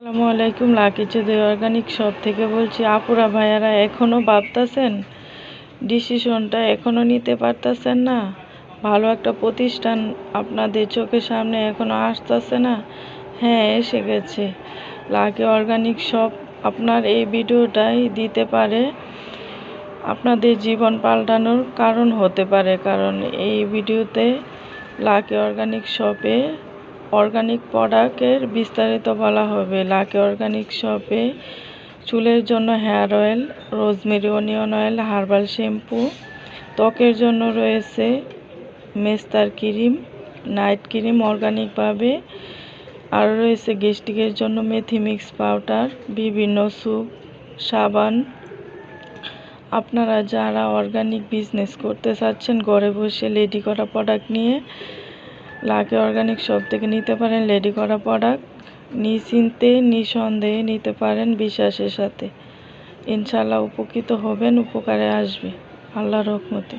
আসসালামু আলাইকুম। Lucky Chowdhury organic shop থেকে বলছি। আপুরা ভাইয়ারা এখনও ভাবতেছেন, ডিসিশনটা এখনও নিতে পারতেছেন না? ভালো একটা প্রতিষ্ঠান আপনাদের চোখের সামনে এখনও আসতেছে না? হ্যাঁ, এসে গেছে। লাকি অর্গানিক শপ আপনার এই ভিডিওটাই দিতে পারে, আপনাদের জীবন পাল্টানোর কারণ হতে পারে। কারণ এই ভিডিওতে লাকি অর্গানিক শপে অর্গানিক প্রোডাক্টের বিস্তারিত বলা হবে। লাকি অর্গানিক শপে চুলের জন্য hair oil, rosemary onion oil, herbal shampoo, ত্বকের জন্য রয়েছে মেস্তার ক্রিম, নাইট ক্রিম অর্গানিকভাবে, আর রয়েছে গ্যাস্ট্রিকের জন্য মেথি মিক্স পাউডার, বিভিন্ন স্যুপ, সাবান। আপনারা যারা অর্গানিক বিজনেস করতে চাচ্ছেন, ঘরে বসে রেডি করা প্রোডাক্ট নিয়ে লাকি অর্গানিক শপ থেকে নিতে পারেন। রেডি করা প্রোডাক্ট নিশ্চিন্তে নিঃসন্দেহে নিতে পারেন, বিশ্বাসের সাথে। ইনশাআল্লাহ উপকৃত হবেন, উপকারে আসবে আল্লাহর রহমতে।